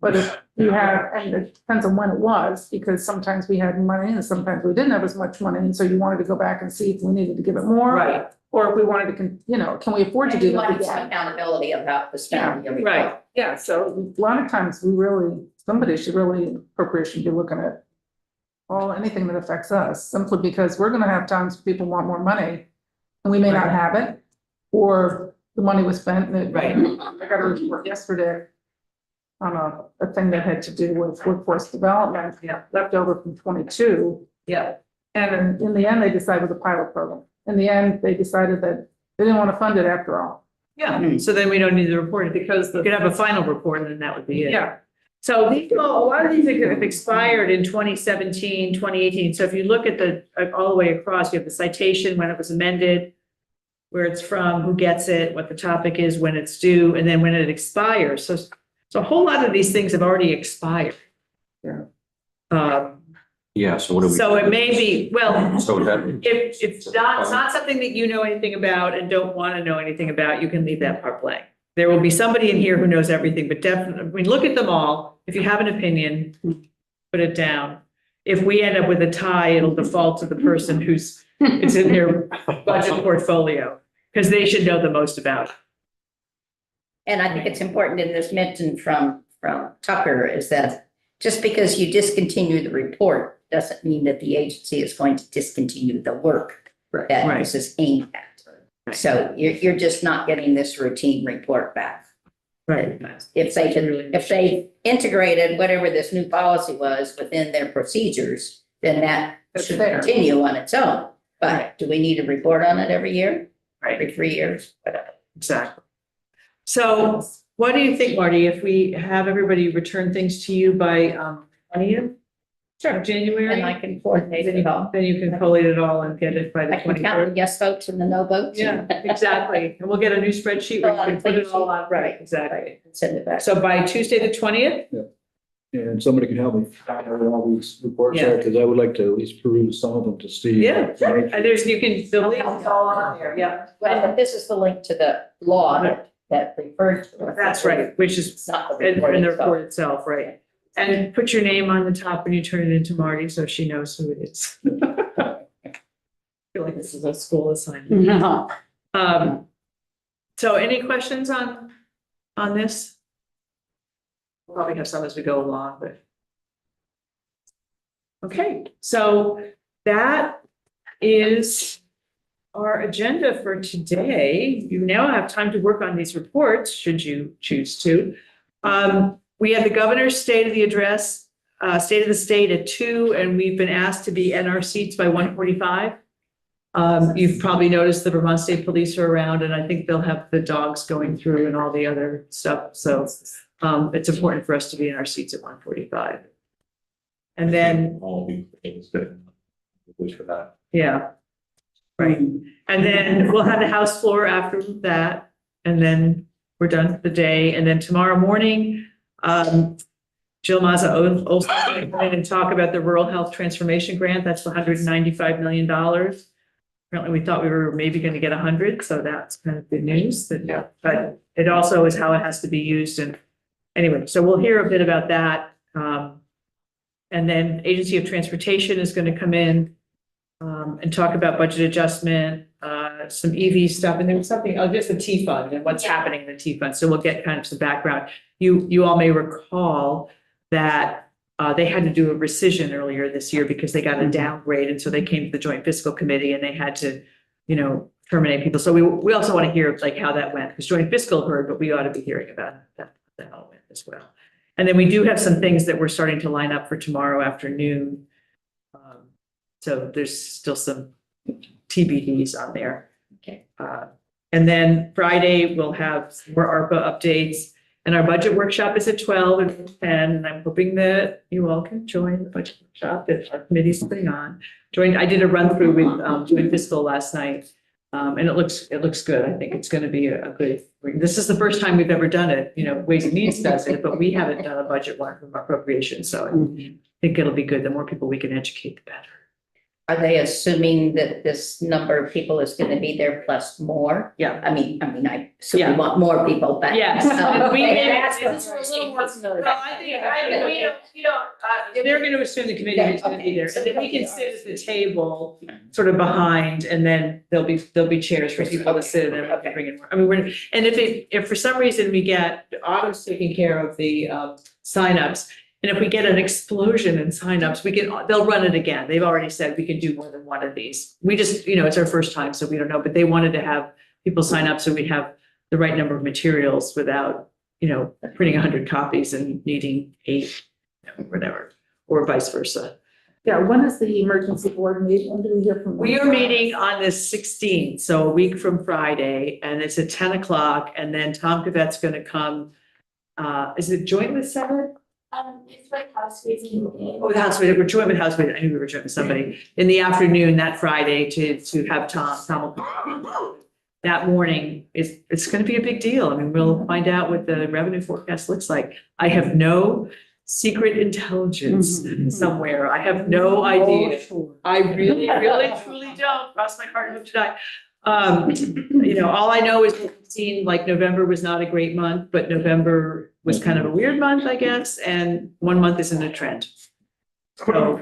But if you have, and it depends on when it was, because sometimes we had money and sometimes we didn't have as much money. And so you wanted to go back and see if we needed to give it more. right, Or if we wanted to, can we afford to do You want that? some accountability about the spending. of your Right. report. Yeah, so a lot of times somebody should really, appropriation, be looking at anything that affects us, simply because we're gonna have times people want more money and we may not have it, or the money was spent and Right. I got a report yesterday on a thing that had to do with workforce development, left over from 22. yeah, And in the end, they decided with a pilot program. In the end, they decided that they didn't want to fund it after all. yeah. So then we don't need the report because we could have a final report and then that would be it. Yeah, So a lot of these have expired in 2017, 2018. So if you look at all the way across, you have the citation, when it was amended, where it's from, who gets it, what the topic is, when it's due, and then when it expires. So a whole lot of these things have already expired. Yeah. Yeah, so what do we? So it may be, well, So that, if it's not something that you know anything about and don't want to know anything about, you can leave that part blank. There will be somebody in here who knows everything, but definitely, we look at them all. If you have an opinion, put it down. If we end up with a tie, it'll default to the person it's in their budget portfolio, because they should know the most about it. And I think it's important in this mention from Tucker is that just because you discontinue the report doesn't mean that the agency is going to discontinue the work that Right. this is aimed at. Right. So you're just not getting this routine report back. Right. If they integrated whatever this new policy was within their procedures, then that It's should there. continue on its own. But Right. do we need a report on it every year? Right. Every 3 years? Whatever. Exactly. So what do you think, Marty, if we have everybody return things to you by 20th? Sure. January? And I can coordinate Then it all. you can collate it all and get it by the I can count the 23rd. yes votes and the no votes. Yeah, exactly. And we'll get a new spreadsheet where you can put it all on. Right. Exactly. Send it back. So by Tuesday, the 20th? And somebody can help me find out where all these reports Yeah. are, because I would like to at least peruse some of them to see. Yeah, and you can, the link is all on there, yeah. Well, this is the link to the law that refers to it. That's right, which is It's not the in report the itself. report itself, right? And put your name on the top when you turn it into Marty, so she knows who it is. I feel like this is a school assignment. No. So any questions on this? We'll probably have some as we go along, but. Okay, so that is our agenda for today. You now have time to work on these reports, should you choose to. We have the governor's state of the address, state of the state at 2, and we've been asked to be in our seats by 1:45. You've probably noticed the Vermont State Police are around, and I think they'll have the dogs going through and all the other stuff. So it's important for us to be in our seats at 1:45. And then, All the things that, wish for that. yeah, right. And then we'll have the House floor after that, and then we're done for the day. And then tomorrow morning, Jill Mazza Olson will come in and talk about the Rural Health Transformation Grant. That's the $195 million. Apparently, we thought we were maybe going to get 100, so that's kind of good news. Yeah. But it also is how it has to be used. And anyway, so we'll hear a bit about that. And then Agency of Transportation is going to come in and talk about budget adjustment, some EV stuff, and then something, just the T fund and what's happening in the T fund. So we'll get kind of some background. You all may recall that they had to do a rescission earlier this year because they got a downgrade. And so they came to the Joint Fiscal Committee and they had to, terminate people. So we also want to hear like how that went, because Joint Fiscal heard, but we ought to be hearing about that element as well. And then we do have some things that we're starting to line up for tomorrow afternoon. So there's still some TBDs on there. Okay. And then Friday, we'll have more ARPA updates. And our budget workshop is at 12 and 10, and I'm hoping that you all can join the budget workshop that our committee's putting on. I did a run through with Joint Fiscal last night, and it looks good. I think it's going to be a good. This is the first time we've ever done it. Ways and Means does it, but we haven't done a budget one from Appropriations. So I think it'll be good. The more people we can educate, the better. Are they assuming that this number of people is going to be there plus more? Yeah. I mean, I assume Yeah. we want more people, but. Yes. We Okay. did That's ask what us for a little we're more. Well, I think we don't, they're going to assume the committee is going to be there. And then we can sit at the table sort of behind, and then there'll be chairs for people to sit and then bring in more. I mean, and if for some reason we get, Otto's taking care of the signups, and if we get an explosion in signups, they'll run it again. They've already said we can do more than one of these. We just, it's our first time, so we don't know, but they wanted to have people sign up so we have the right number of materials without, printing 100 copies and needing 8, whatever, or vice versa. Yeah, when is the emergency board meeting? When do we hear from them? We are meeting on the 16th, so a week from Friday, and it's at 10 o'clock, and then Tom Cavette's gonna come. Is it joint with Senate? It's like house raising. Oh, the House, we're joint with House, I knew we were joint with somebody, in the afternoon that Friday to have Tom will- that morning. It's gonna be a big deal. I mean, we'll find out what the revenue forecast looks like. I have no secret intelligence somewhere. I have no idea. I really, truly don't. Cross my heart and hope to die. All I know is we've seen, like, November was not a great month, but November was kind of a weird month, I guess, and one month isn't a trend. So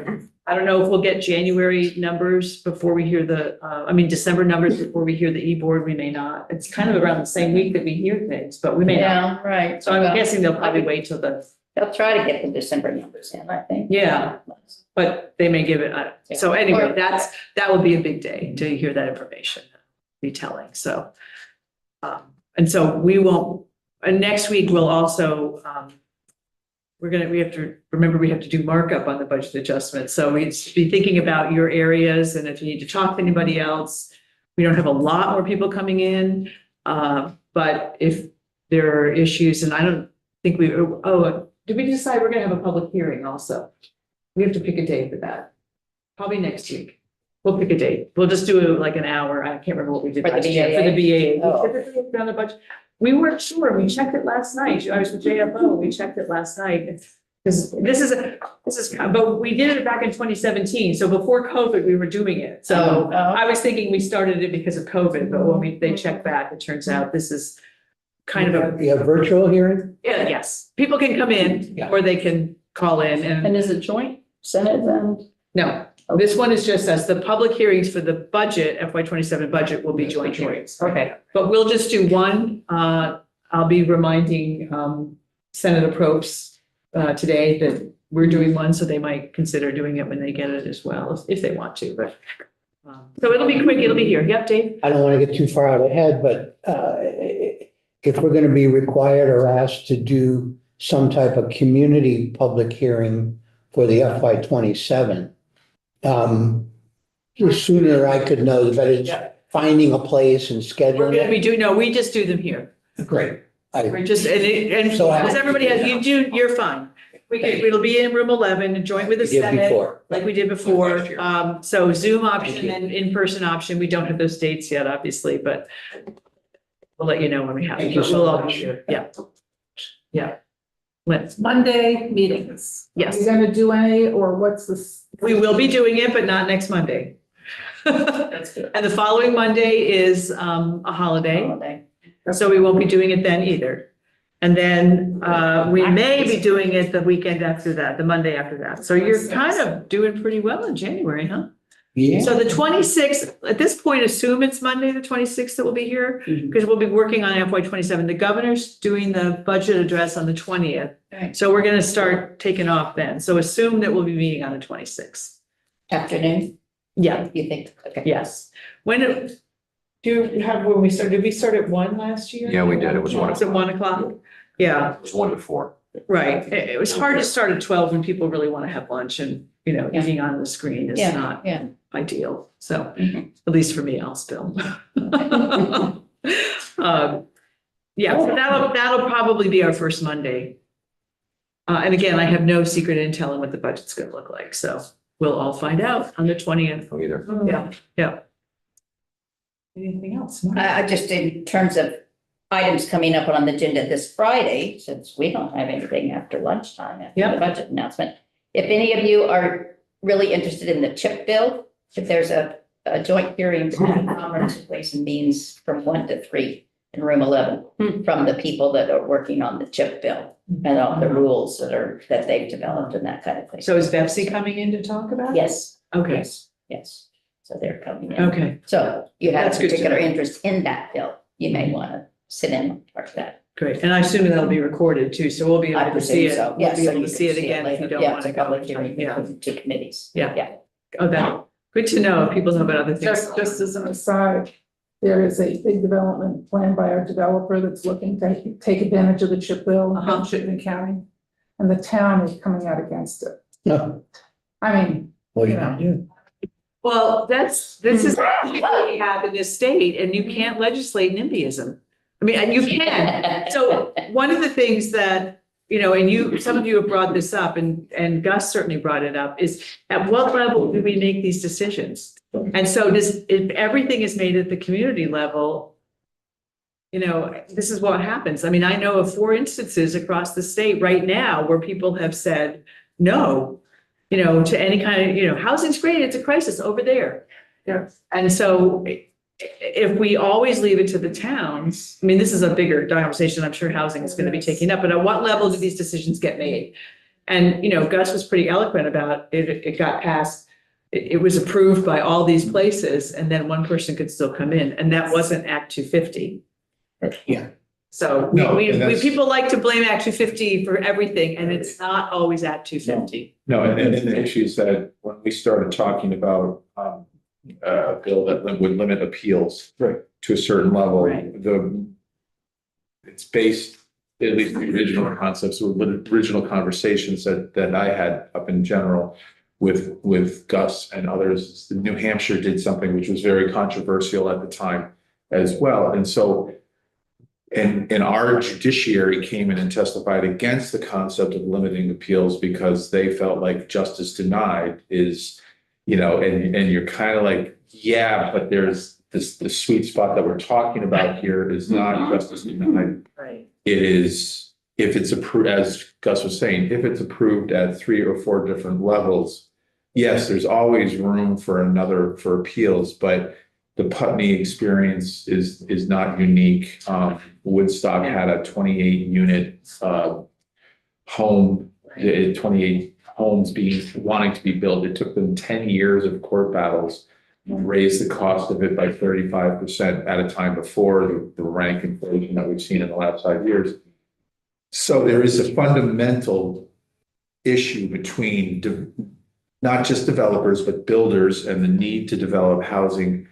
I don't know if we'll get January numbers before we hear December numbers before we hear the e-board. We may not. It's kind of around the same week that we hear things, but we may not. Yeah, right. So I'm guessing they'll probably wait till They'll try to get the December numbers in, I think. Yeah. But they may give it, so anyway, that would be a big day to hear that information, be telling, so. And so we won't, and next week we'll also, we have to remember, we have to do markup on the budget adjustment. So we'd be thinking about your areas, and if you need to talk to anybody else, we don't have a lot more people coming in. But if there are issues, and I don't think did we decide we're gonna have a public hearing also? We have to pick a date for that. Probably next week. We'll pick a date. We'll just do like an hour. I can't remember what we did For the last year. For the BAA. Oh. We typically have done a budget. We weren't sure. We checked it last night. I was with JFO. We checked it last night. Because but we did it back in 2017. So before COVID, we were doing it. So I was thinking we started it because of COVID, but when they checked back, it turns out this is kind of You have virtual hearing? yes. People can come in or they can call in and is it joint, Senate and? no. This one is just us. The public hearings for the budget, FY27 budget, will be joint hearings. Okay. But we'll just do one. I'll be reminding Senator Probst today that we're doing one, so they might consider doing it when they get it as well, if they want to. But so it'll be quick. It'll be here. Yep, Dave. I don't want to get too far out ahead, but if we're going to be required or asked to do some type of community public hearing for the FY27, the sooner I could know, the better. It's finding a place and We're scheduling going to it. be doing, no, we just do them here. Great. We're just, and So because everybody has, you're fine. It'll be in room 11 and joint with the We did Senate, before. like we did before. So Zoom option and in-person option. We don't have those dates yet, obviously, but we'll let you know when we have it. Thank you But so we'll all be much. here. Yeah. Yeah. Let's, Monday meetings. Yes. Are you gonna do any, or what's this? we will be doing it, but not next Monday. That's good. And the following Monday is a holiday, Holiday. so we won't be doing it then either. And then we may be doing it the weekend after that, the Monday after that. So you're kind of doing pretty well in January, huh? Yeah. So the 26th, at this point, assume it's Monday, the 26th that we'll be here, because we'll be working on FY 27. The governor's doing the budget address on the 20th. Right. So we're gonna start taking off then. So assume that we'll be meeting on the 26th. Afternoon, Yeah, you think? Okay. yes. When when we started, did we start at 1 last year? Yeah, we did. It was 1 Was it 1 o'clock? Yeah, It was 1 to 4. right. It was hard to start at 12 when people really want to have lunch and, Yeah. eating on the screen is Yeah, not yeah. ideal. So Mhm. at least for me, I'll spill. Yeah, so that'll probably be our first Monday. And again, I have no secret intel on what the budget's gonna look like, so we'll all find out on the 20th. No, either. Yeah, yeah. Anything else? Mark? I just, in terms of items coming up on the agenda this Friday, since we don't have anything after lunchtime, after Yeah. the budget announcement. If any of you are really interested in the chip bill, if there's a joint hearing between Commerce and Ways and Means from 1 to 3 in room 11, from the people that are working on the chip bill and all the rules that they've developed and that kind of thing. So is Betsy coming in to talk about it? Yes, Okay, yes, yes. So they're coming in. okay, So you have That's a good to particular know. interest in that bill, you may want to sit in on part of that. great. And I assume that'll be recorded too, so we'll be I able to see presume it. so. We'll Yes, be so able you to can see it again if later. you don't Yeah, want it's to a go. public hearing Yeah. between 2 committees. Yeah. Yeah. Oh, that, good to know. People know about other things. Just as an aside, there is a big development planned by our developer that's looking to take advantage of the chip bill Uh-huh. in Chittenden County. And the town is coming out against it. No, I mean, well, you you know, do. Well, this is what we have in this state, and you can't legislate NIMBYism. I mean, and you can. So one of the things that, and some of you have brought this up, and Gus certainly brought it up, is at what level do we make these decisions? And so if everything is made at the community level, this is what happens. I mean, I know of 4 instances across the state right now where people have said no, to any kind of, housing's great, it's a crisis over there. Yeah. And so if we always leave it to the towns, I mean, this is a bigger conversation, I'm sure housing is going to be taking up, but at what level do these decisions get made? And, Gus was pretty eloquent about it. It got passed, it was approved by all these places, and then one person could still come in, and that wasn't Act 250. Yeah. So No, we and that's- people like to blame Act 250 for everything, and it's not always Act 250. No, and the issue is that when we started talking about a bill that would limit appeals to a certain level, Right. it's based, at least the original concepts or the original conversations that I had up in general with Gus and others. New Hampshire did something which was very controversial at the time as well. And so and our judiciary came in and testified against the concept of limiting appeals because they felt like justice denied is, and you're kind of like, yeah, but there's the sweet spot that we're talking about here is not justice denied. Right. It is, if it's approved, as Gus was saying, if it's approved at 3 or 4 different levels, yes, there's always room for appeals, but the Putney experience is not unique. Woodstock had a 28 unit home, 28 homes wanting to be built. It took them 10 years of court battles, raised the cost of it by 35% at a time before the rank inflation that we've seen in the last 5 years. So there is a fundamental issue between not just developers, but builders and the need to develop housing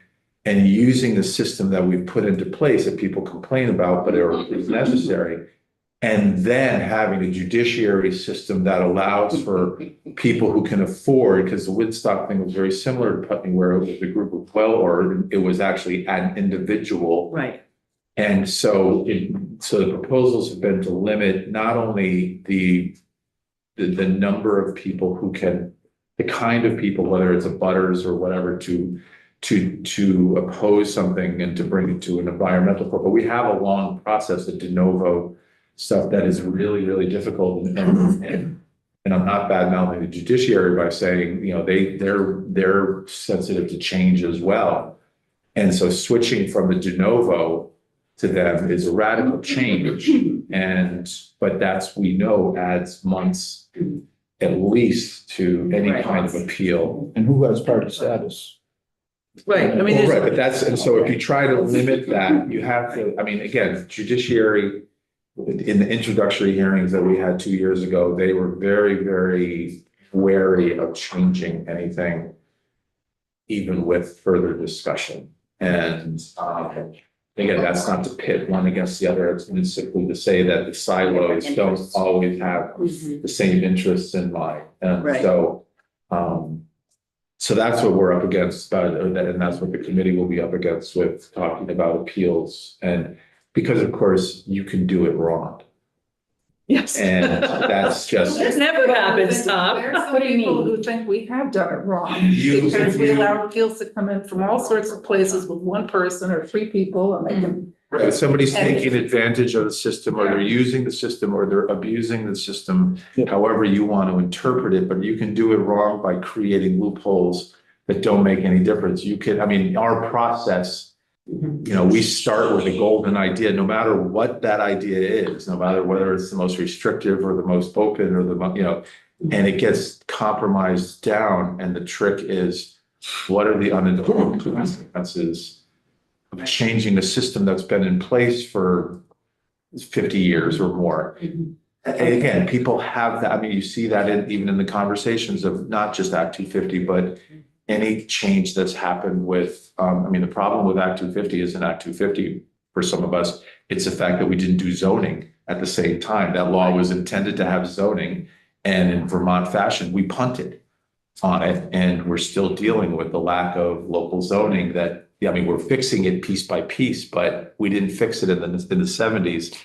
and using the system that we've put into place that people complain about, but is necessary. And then having a judiciary system that allows for people who can afford, because the Woodstock thing was very similar to Putney, where it was a group of well-ordered, it was actually an individual. Right. And so the proposals have been to limit not only the number of people who can, the kind of people, whether it's abutters or whatever, to oppose something and to bring it to an environmental court, but we have a long process of de novo stuff that is really, really difficult. And and I'm not bad mouthing the judiciary by saying, they're sensitive to change as well. And so switching from the de novo to them is a radical change. But that's, we know, adds months at least to any kind of appeal. And who has party status? Right, I mean, Well, right, there's, but and so if you try to limit that, you have to, again, judiciary, in the introductory hearings that we had 2 years ago, they were very, very wary of changing anything, even with further discussion. And again, that's not to pit one against the other. It's simply to say that the silos don't always have the same interests in mind. And Right. so that's what we're up against, and that's what the committee will be up against with talking about appeals. And because of course you can do it wrong. yes. And that's just. That never happens, Tom. There are some What do you people mean? who think we have done it wrong. You- Because we you- allow appeals to come in from all sorts of places with one person or three people and they can. Right, somebody's And- taking advantage of the system, or they're using the system, or they're abusing the system, Yeah. however you want to interpret it, but you can do it wrong by creating loopholes that don't make any difference. You can, our process, we start with a golden idea, no matter what that idea is, no matter whether it's the most restrictive or the most open or and it gets compromised down. And the trick is, what are the unintended consequences of changing a system that's been in place for 50 years or more? And again, people have that. You see that even in the conversations of not just Act 250, but any change that's happened with, the problem with Act 250 isn't Act 250 for some of us. It's the fact that we didn't do zoning at the same time. That law was intended to have zoning, and in Vermont fashion, we punted on it, and we're still dealing with the lack of local zoning that, we're fixing it piece by piece, but we didn't fix it in the 70s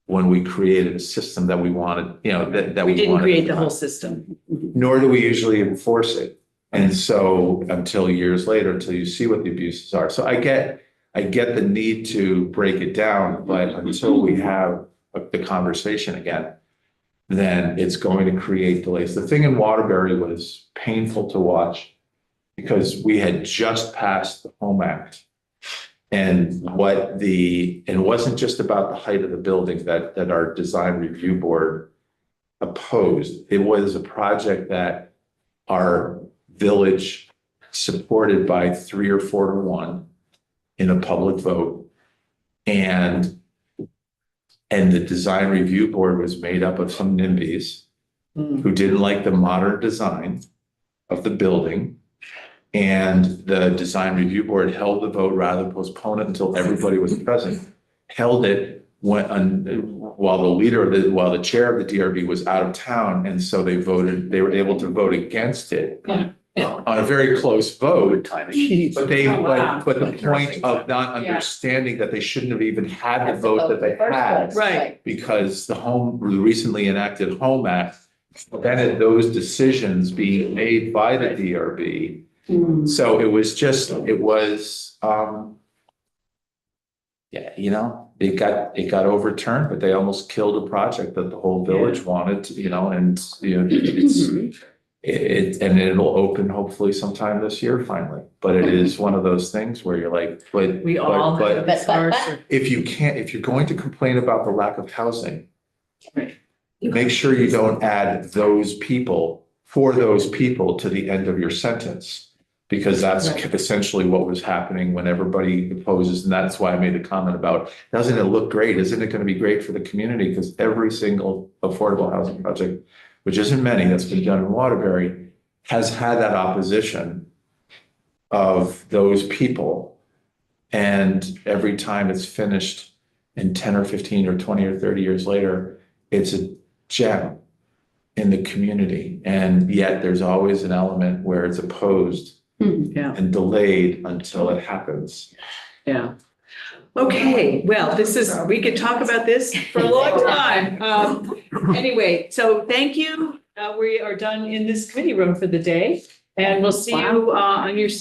when we created a system that we wanted, that We we didn't wanted. create the whole system. Nor do we usually enforce it. And so until years later, until you see what the abuses are. So I get the need to break it down, but until we have the conversation again, then it's going to create delays. The thing in Waterbury was painful to watch because we had just passed the Home Act. And it wasn't just about the height of the building that our design review board opposed. It was a project that our village supported by 3 or 4 to 1 in a public vote. And the design review board was made up of some NIMBYs who didn't like the modern design of the building. And the design review board held the vote rather than postpone it until everybody was present. Held it while the chair of the DRB was out of town. And so they were able to vote against it. On a very close vote, but the point of not understanding that they shouldn't have even had the vote that they had. Right. Because the recently enacted Home Act prevented those decisions being made by the DRB. So it got overturned, but they almost killed a project that the whole village wanted, and it'll open hopefully sometime this year finally. But it is one of those things where you're like, We all have But- scars. if you're going to complain about the lack of housing, Right. make sure you don't add those people to the end of your sentence. Because that's essentially what was happening when everybody opposes. And that's why I made the comment about, doesn't it look great? Isn't it going to be great for the community? Because every single affordable housing project, which isn't many, that's been done in Waterbury, has had that opposition of those people. And every time it's finished in 10 or 15 or 20 or 30 years later, it's a gem in the community. And yet there's always an element where it's opposed and delayed until it happens. Yeah. Okay, well, we could talk about this for a long time. Anyway, so thank you. We are done in this committee room for the day, and we'll see you on your seat.